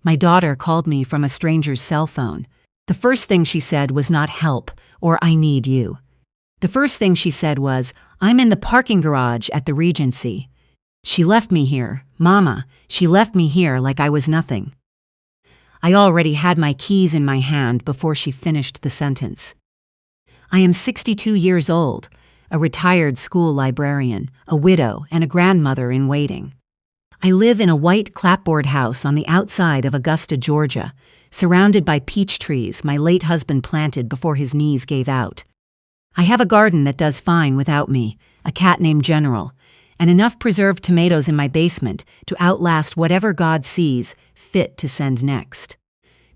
My daughter called me from a stranger's cell phone. The first thing she said was not help or I need you. The first thing she said was, I'm in the parking garage at the Regency. She left me here, Mama. She left me here like I was nothing. I already had my keys in my hand before she finished the sentence. I am 62 years old, a retired school librarian, a widow, and a grandmother in waiting. I live in a white clapboard house on the outside of Augusta, Georgia, surrounded by peach trees my late husband planted before his knees gave out. I have a garden that does fine without me, a cat named General, and enough preserved tomatoes in my basement to outlast whatever God sees fit to send next.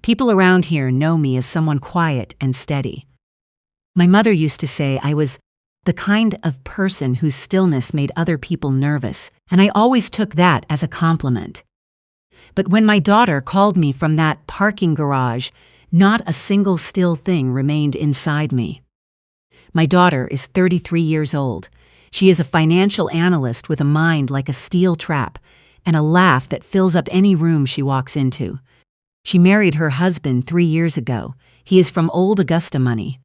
People around here know me as someone quiet and steady. My mother used to say I was the kind of person whose stillness made other people nervous, and I always took that as a compliment. But when my daughter called me from that parking garage, not a single still thing remained inside me. My daughter is 33 years old. She is a financial analyst with a mind like a steel trap and a laugh that fills up any room she walks into. She married her husband 3 years ago. He is from old Augusta money.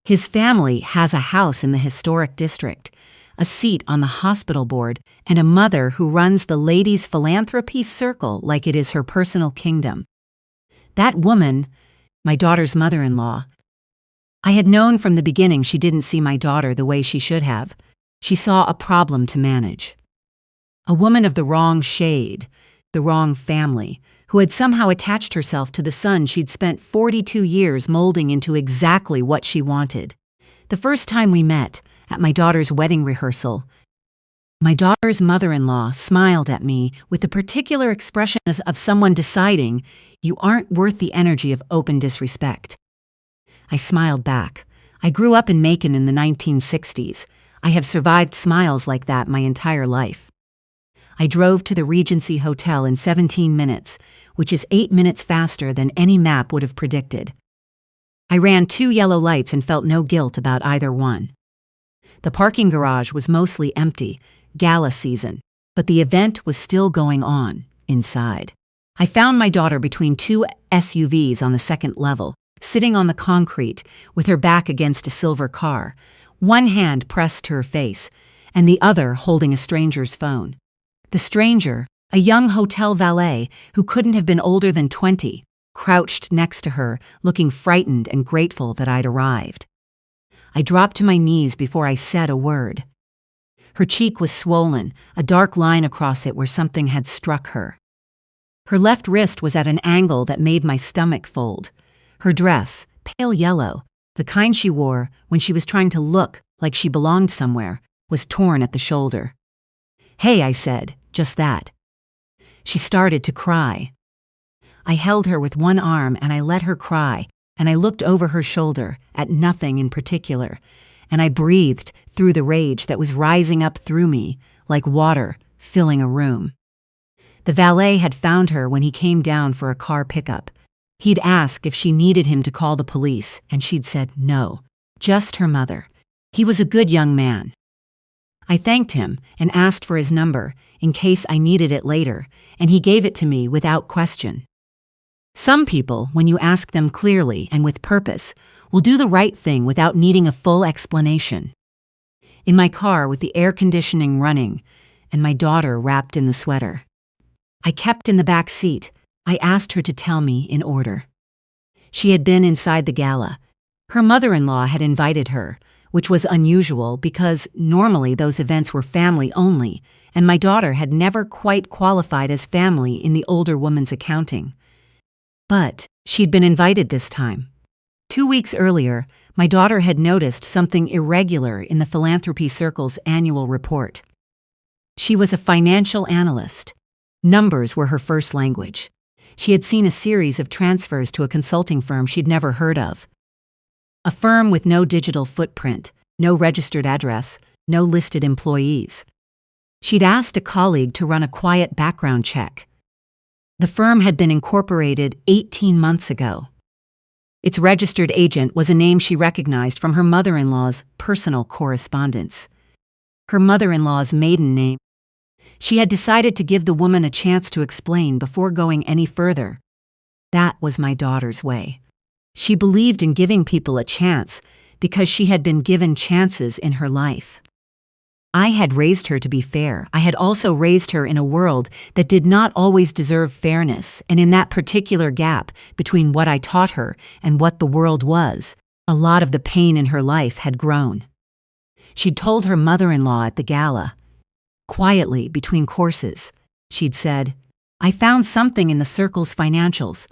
His family has a house in the historic district, a seat on the hospital board, and a mother who runs the ladies' philanthropy circle like it is her personal kingdom. That woman, my daughter's mother-in-law, I had known from the beginning she didn't see my daughter the way she should have. She saw a problem to manage. A woman of the wrong shade, the wrong family, who had somehow attached herself to the son she'd spent 42 years molding into exactly what she wanted. The first time we met, at my daughter's wedding rehearsal, my daughter's mother-in-law smiled at me with the particular expression of someone deciding, you aren't worth the energy of open disrespect. I smiled back. I grew up in Macon in the 1960s. I have survived smiles like that my entire life. I drove to the Regency Hotel in 17 minutes, which is 8 minutes faster than any map would have predicted. I ran 2 yellow lights and felt no guilt about either one. The parking garage was mostly empty, gala season, but the event was still going on inside. I found my daughter between 2 SUVs on the second level, sitting on the concrete with her back against a silver car, one hand pressed to her face, and the other holding a stranger's phone. The stranger, a young hotel valet who couldn't have been older than 20, crouched next to her, looking frightened and grateful that I'd arrived. I dropped to my knees before I said a word. Her cheek was swollen, a dark line across it where something had struck her. Her left wrist was at an angle that made my stomach fold. Her dress, pale yellow, the kind she wore when she was trying to look like she belonged somewhere, was torn at the shoulder. Hey, I said, just that. She started to cry. I held her with one arm and I let her cry, and I looked over her shoulder at nothing in particular, and I breathed through the rage that was rising up through me like water filling a room. The valet had found her when he came down for a car pickup. He'd asked if she needed him to call the police, and she'd said no, just her mother. He was a good young man. I thanked him and asked for his number in case I needed it later, and he gave it to me without question. Some people, when you ask them clearly and with purpose, will do the right thing without needing a full explanation. In my car with the air conditioning running and my daughter wrapped in the sweater, I kept in the back seat. I asked her to tell me in order. She had been inside the gala. Her mother-in-law had invited her, which was unusual because normally those events were family only, and my daughter had never quite qualified as family in the older woman's accounting. But she'd been invited this time. 2 weeks earlier, my daughter had noticed something irregular in the Philanthropy Circle's annual report. She was a financial analyst. Numbers were her first language. She had seen a series of transfers to a consulting firm she'd never heard of. A firm with no digital footprint, no registered address, no listed employees. She'd asked a colleague to run a quiet background check. The firm had been incorporated 18 months ago. Its registered agent was a name she recognized from her mother-in-law's personal correspondence. Her mother-in-law's maiden name. She had decided to give the woman a chance to explain before going any further. That was my daughter's way. She believed in giving people a chance because she had been given chances in her life. I had raised her to be fair. I had also raised her in a world that did not always deserve fairness, and in that particular gap between what I taught her and what the world was, a lot of the pain in her life had grown. She'd told her mother-in-law at the gala, quietly between courses, she'd said, "I found something in the circle's financials.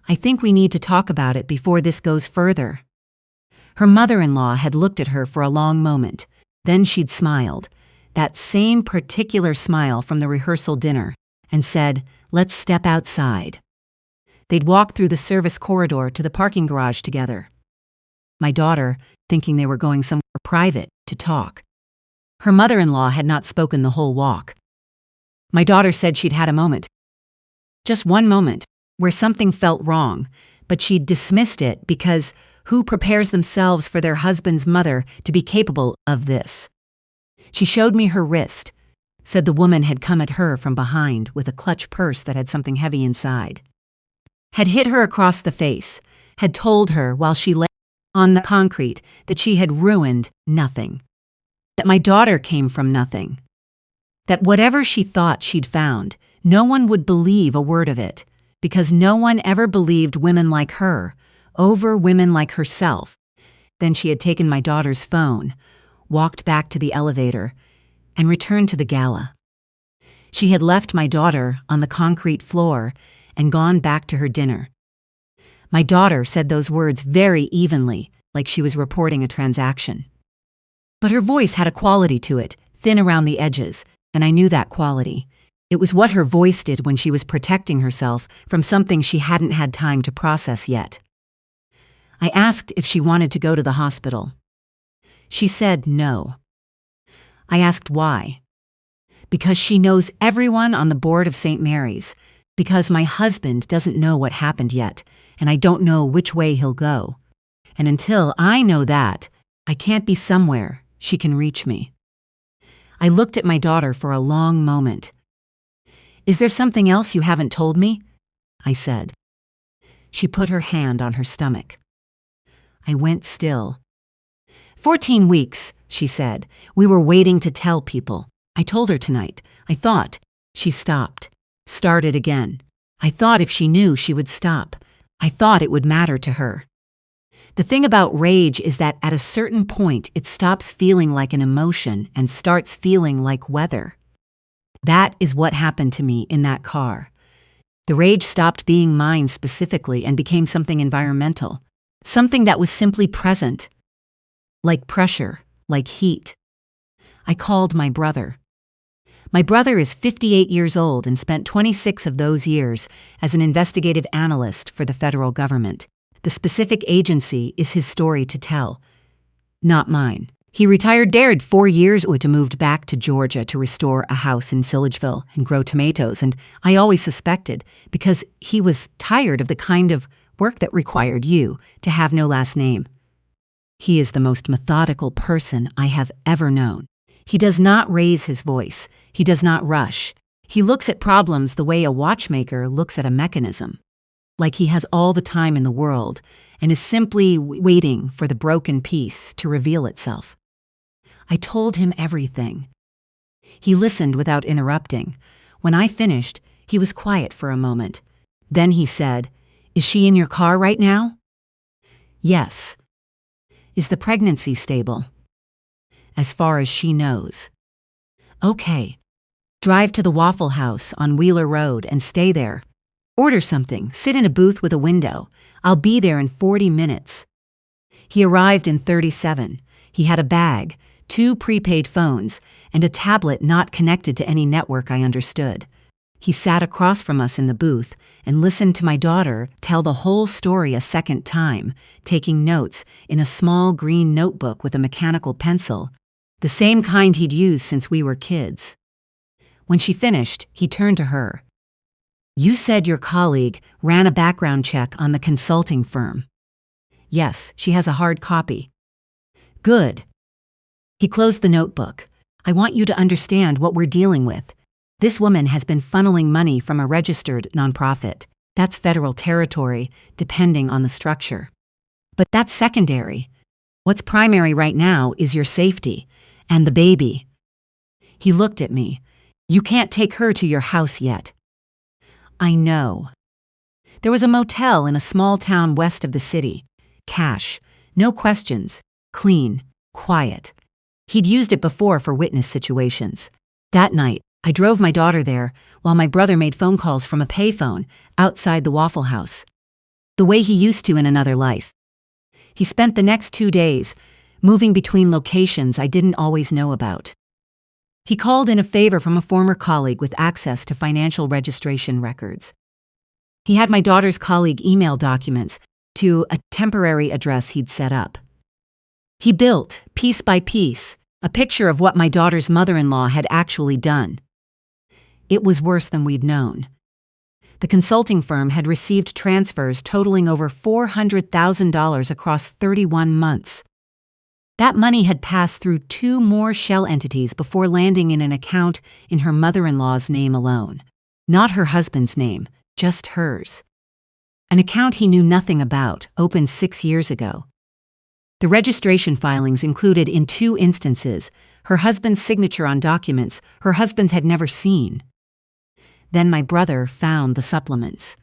I think we need to talk about it before this goes further." Her mother-in-law had looked at her for a long moment. Then she'd smiled, that same particular smile from the rehearsal dinner, and said, "Let's step outside." They'd walked through the service corridor to the parking garage together. My daughter, thinking they were going somewhere private to talk. Her mother-in-law had not spoken the whole walk. My daughter said she'd had a moment, just one moment, where something felt wrong, but she'd dismissed it because who prepares themselves for their husband's mother to be capable of this? She showed me her wrist, said the woman had come at her from behind with a clutch purse that had something heavy inside. Had hit her across the face, had told her while she lay on the concrete that she had ruined nothing, that my daughter came from nothing, that whatever she thought she'd found, no one would believe a word of it, because no one ever believed women like her over women like herself. Then she had taken my daughter's phone, walked back to the elevator, and returned to the gala. She had left my daughter on the concrete floor and gone back to her dinner. My daughter said those words very evenly, like she was reporting a transaction. But her voice had a quality to it, thin around the edges, and I knew that quality. It was what her voice did when she was protecting herself from something she hadn't had time to process yet. I asked if she wanted to go to the hospital. She said no. I asked why. Because she knows everyone on the board of St. Mary's, because my husband doesn't know what happened yet, and I don't know which way he'll go. And until I know that, I can't be somewhere she can reach me. I looked at my daughter for a long moment. "Is there something else you haven't told me?" I said. She put her hand on her stomach. I went still. 14 weeks, she said. "We were waiting to tell people. I told her tonight. I thought." She stopped, started again. "I thought if she knew, she would stop. I thought it would matter to her." The thing about rage is that at a certain point, it stops feeling like an emotion and starts feeling like weather. That is what happened to me in that car. The rage stopped being mine specifically and became something environmental. Something that was simply present, like pressure, like heat. I called my brother. My brother is 58 years old and spent 26 of those years as an investigative analyst for the federal government. The specific agency is his story to tell, not mine. He retired there 4 years ago to moved back to Georgia to restore a house in Sillegeville and grow tomatoes, and I always suspected because he was tired of the kind of work that required you to have no last name. He is the most methodical person I have ever known. He does not raise his voice. He does not rush. He looks at problems the way a watchmaker looks at a mechanism, like he has all the time in the world and is simply waiting for the broken piece to reveal itself. I told him everything. He listened without interrupting. When I finished, he was quiet for a moment. Then he said, "Is she in your car right now?" "Yes." "Is the pregnancy stable?" "As far as she knows." "Okay. Drive to the Waffle House on Wheeler Road and stay there. Order something, sit in a booth with a window. I'll be there in 40 minutes. He arrived in 37. He had a bag, 2 prepaid phones, and a tablet not connected to any network I understood. He sat across from us in the booth and listened to my daughter tell the whole story a second time, taking notes in a small green notebook with a mechanical pencil, the same kind he'd used since we were kids. When she finished, he turned to her. "You said your colleague ran a background check on the consulting firm." "Yes, she has a hard copy." "Good." He closed the notebook. "I want you to understand what we're dealing with. This woman has been funneling money from a registered nonprofit. That's federal territory, depending on the structure. But that's secondary. What's primary right now is your safety and the baby." He looked at me. "You can't take her to your house yet." "I know." There was a motel in a small town west of the city. Cash, no questions, clean, quiet. He'd used it before for witness situations. That night, I drove my daughter there while my brother made phone calls from a payphone outside the Waffle House, the way he used to in another life. He spent the next 2 days moving between locations I didn't always know about. He called in a favor from a former colleague with access to financial registration records. He had my daughter's colleague email documents to a temporary address he'd set up. He built, piece by piece, a picture of what my daughter's mother-in-law had actually done. It was worse than we'd known. The consulting firm had received transfers totaling over $400,000 across 31 months. That money had passed through 2 more shell entities before landing in an account in her mother-in-law's name alone. Not her husband's name, just hers. An account he knew nothing about, opened 6 years ago. The registration filings included, in 2 instances, her husband's signature on documents her husband had never seen. Then my brother found the supplements.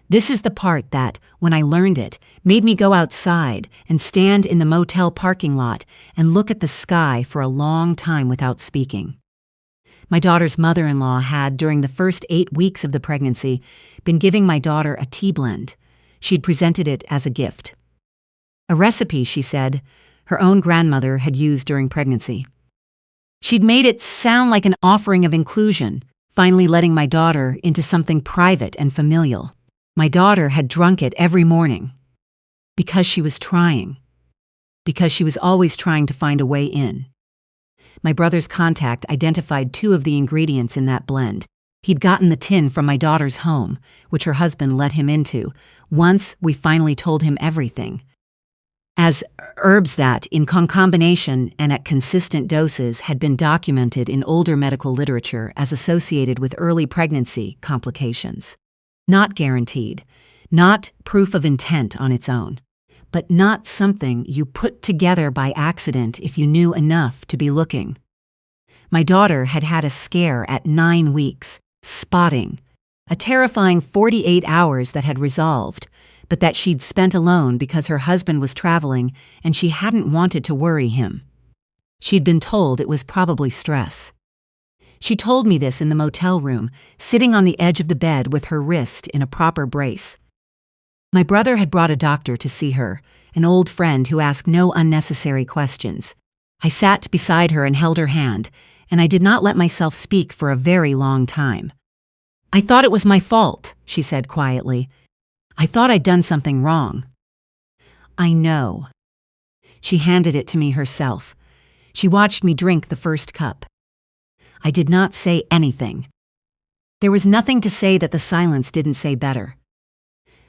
This is the part that, when I learned it, made me go outside and stand in the motel parking lot and look at the sky for a long time without speaking. My daughter's mother-in-law had, during the first 8 weeks of the pregnancy, been giving my daughter a tea blend. She'd presented it as a gift. A recipe, she said, her own grandmother had used during pregnancy. She'd made it sound like an offering of inclusion, finally letting my daughter into something private and familial. My daughter had drunk it every morning. Because she was trying. Because she was always trying to find a way in. My brother's contact identified 2 of the ingredients in that blend. He'd gotten the tin from my daughter's home, which her husband let him into, once we finally told him everything. As herbs that, in combination and at consistent doses, had been documented in older medical literature as associated with early pregnancy complications. Not guaranteed, not proof of intent on its own, but not something you put together by accident if you knew enough to be looking. My daughter had had a scare at 9 weeks, spotting, a terrifying 48 hours that had resolved, but that she'd spent alone because her husband was traveling and she hadn't wanted to worry him. She'd been told it was probably stress. She told me this in the motel room, sitting on the edge of the bed with her wrist in a proper brace. My brother had brought a doctor to see her, an old friend who asked no unnecessary questions. I sat beside her and held her hand, and I did not let myself speak for a very long time. "I thought it was my fault," she said quietly. "I thought I'd done something wrong." "I know." She handed it to me herself. She watched me drink the first cup. I did not say anything. There was nothing to say that the silence didn't say better.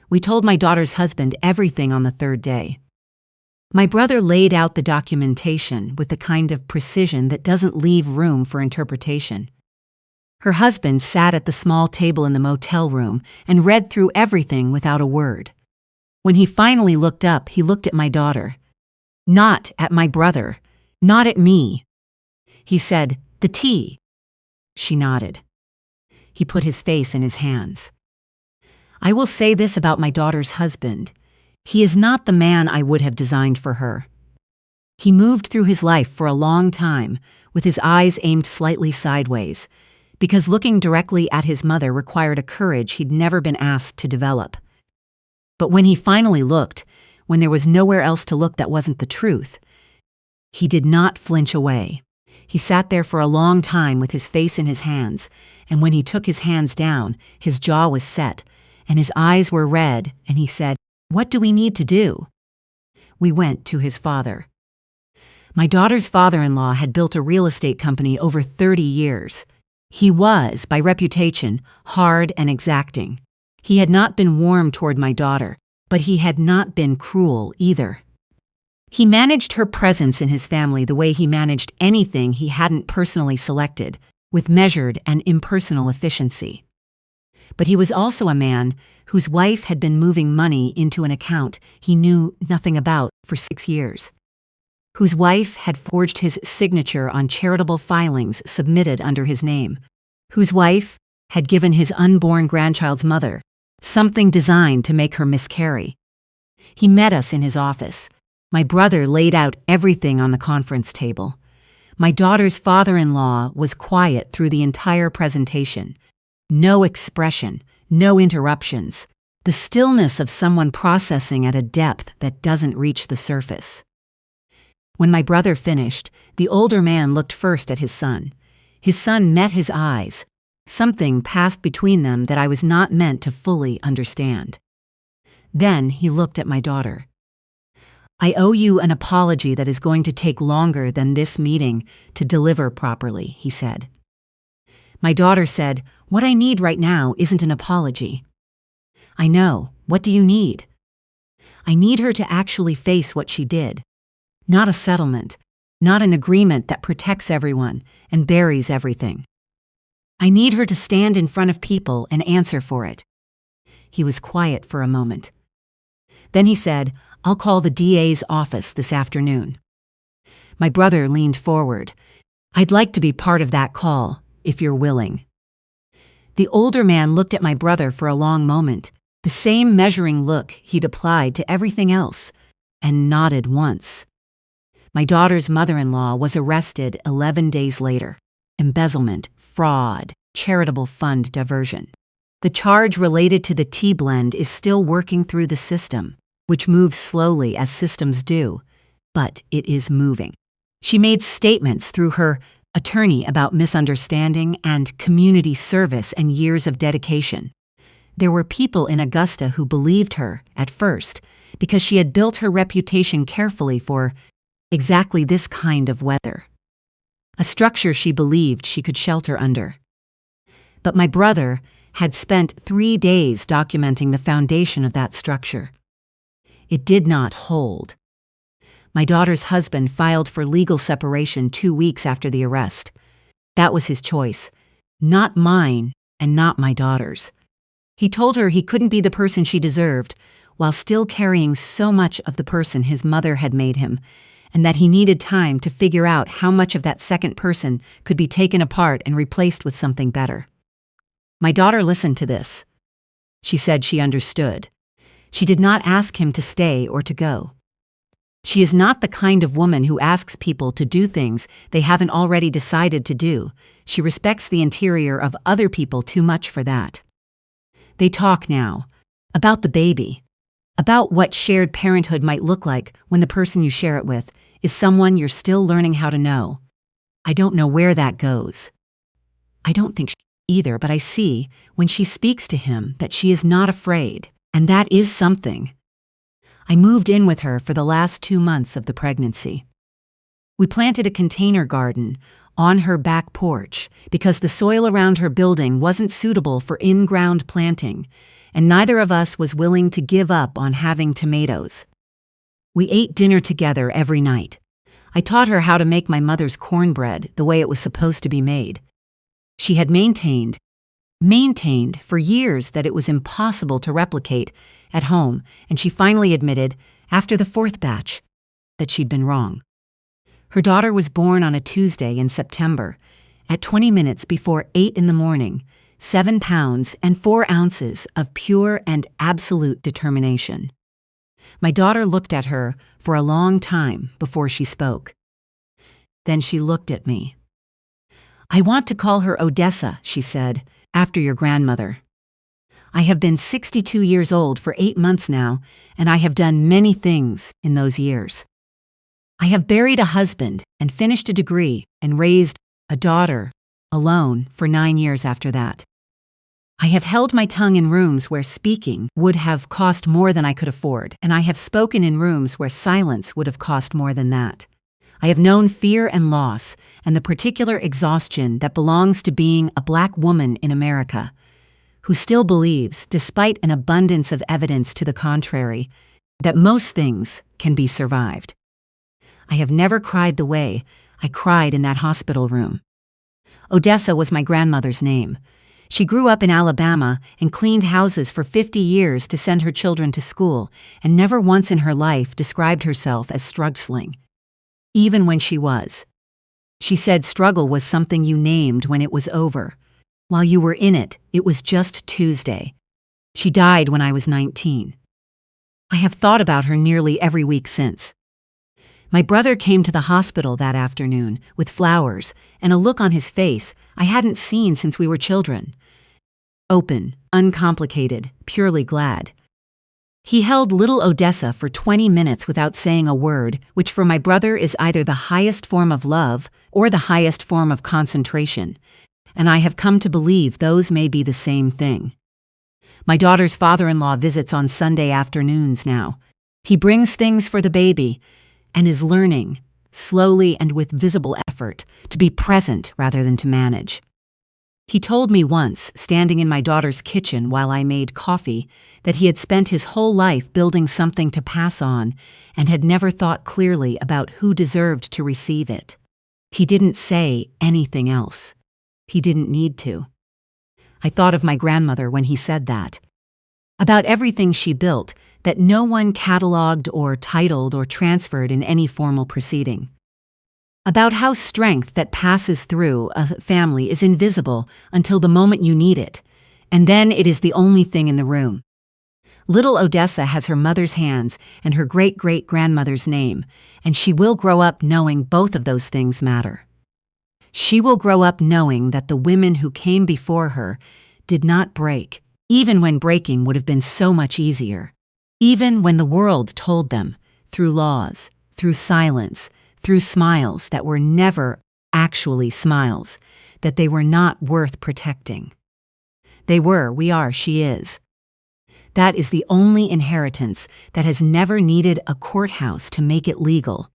We told my daughter's husband everything on the 3rd day. My brother laid out the documentation with the kind of precision that doesn't leave room for interpretation. Her husband sat at the small table in the motel room and read through everything without a word. When he finally looked up, he looked at my daughter. Not at my brother. Not at me. He said, "The tea." She nodded. He put his face in his hands. I will say this about my daughter's husband. He is not the man I would have designed for her. He moved through his life for a long time, with his eyes aimed slightly sideways, because looking directly at his mother required a courage he'd never been asked to develop. But when he finally looked, when there was nowhere else to look that wasn't the truth, he did not flinch away. He sat there for a long time with his face in his hands, and when he took his hands down, his jaw was set, and his eyes were red, and he said, "What do we need to do?" We went to his father. My daughter's father-in-law had built a real estate company over 30 years. He was, by reputation, hard and exacting. He had not been warm toward my daughter, but he had not been cruel either. He managed her presence in his family the way he managed anything he hadn't personally selected, with measured and impersonal efficiency. But he was also a man whose wife had been moving money into an account he knew nothing about for 6 years, whose wife had forged his signature on charitable filings submitted under his name, whose wife had given his unborn grandchild's mother something designed to make her miscarry. He met us in his office. My brother laid out everything on the conference table. My daughter's father-in-law was quiet through the entire presentation. No expression, no interruptions. The stillness of someone processing at a depth that doesn't reach the surface. When my brother finished, the older man looked first at his son. His son met his eyes. Something passed between them that I was not meant to fully understand. Then he looked at my daughter. "I owe you an apology that is going to take longer than this meeting to deliver properly," he said. My daughter said, "What I need right now isn't an apology." "I know. What do you need?" "I need her to actually face what she did. Not a settlement, not an agreement that protects everyone and buries everything. I need her to stand in front of people and answer for it." He was quiet for a moment. Then he said, "I'll call the DA's office this afternoon." My brother leaned forward. "I'd like to be part of that call, if you're willing." The older man looked at my brother for a long moment, the same measuring look he'd applied to everything else, and nodded once. My daughter's mother-in-law was arrested 11 days later. Embezzlement, fraud, charitable fund diversion. The charge related to the tea blend is still working through the system, which moves slowly as systems do, but it is moving. She made statements through her attorney about misunderstanding and community service and years of dedication. There were people in Augusta who believed her at first because she had built her reputation carefully for exactly this kind of weather, a structure she believed she could shelter under. But my brother had spent 3 days documenting the foundation of that structure. It did not hold. My daughter's husband filed for legal separation 2 weeks after the arrest. That was his choice, not mine and not my daughter's. He told her he couldn't be the person she deserved while still carrying so much of the person his mother had made him, and that he needed time to figure out how much of that second person could be taken apart and replaced with something better. My daughter listened to this. She said she understood. She did not ask him to stay or to go. She is not the kind of woman who asks people to do things they haven't already decided to do. She respects the interior of other people too much for that. They talk now about the baby, about what shared parenthood might look like when the person you share it with is someone you're still learning how to know. I don't know where that goes. I don't think she either, but I see when she speaks to him that she is not afraid, and that is something. I moved in with her for the last 2 months of the pregnancy. We planted a container garden on her back porch because the soil around her building wasn't suitable for in-ground planting, and neither of us was willing to give up on having tomatoes. We ate dinner together every night. I taught her how to make my mother's cornbread the way it was supposed to be made. She had maintained for years that it was impossible to replicate at home, and she finally admitted, after the 4th batch, that she'd been wrong. Her daughter was born on a Tuesday in September, at 20 minutes before 8 in the morning, 7 pounds and 4 ounces of pure and absolute determination. My daughter looked at her for a long time before she spoke. Then she looked at me. "I want to call her Odessa," she said, "after your grandmother. I have been 62 years old for 8 months now, and I have done many things in those years. I have buried a husband and finished a degree and raised a daughter alone for 9 years after that. I have held my tongue in rooms where speaking would have cost more than I could afford, and I have spoken in rooms where silence would have cost more than that. I have known fear and loss and the particular exhaustion that belongs to being a Black woman in America, who still believes, despite an abundance of evidence to the contrary, that most things can be survived. I have never cried the way I cried in that hospital room. Odessa was my grandmother's name. She grew up in Alabama and cleaned houses for 50 years to send her children to school, and never once in her life described herself as struggling, even when she was. She said struggle was something you named when it was over. While you were in it, it was just Tuesday. She died when I was 19. I have thought about her nearly every week since. My brother came to the hospital that afternoon with flowers and a look on his face I hadn't seen since we were children. Open, uncomplicated, purely glad. He held little Odessa for 20 minutes without saying a word, which for my brother is either the highest form of love or the highest form of concentration, and I have come to believe those may be the same thing. My daughter's father-in-law visits on Sunday afternoons now. He brings things for the baby and is learning, slowly and with visible effort, to be present rather than to manage. He told me once, standing in my daughter's kitchen while I made coffee, that he had spent his whole life building something to pass on and had never thought clearly about who deserved to receive it. He didn't say anything else. He didn't need to. I thought of my grandmother when he said that. About everything she built that no one catalogued or titled or transferred in any formal proceeding. About how strength that passes through a family is invisible until the moment you need it, and then it is the only thing in the room. Little Odessa has her mother's hands and her great-great-grandmother's name, and she will grow up knowing both of those things matter. She will grow up knowing that the women who came before her did not break, even when breaking would have been so much easier. Even when the world told them, through laws, through silence, through smiles that were never actually smiles, that they were not worth protecting. They were, we are, she is. That is the only inheritance that has never needed a courthouse to make it legal.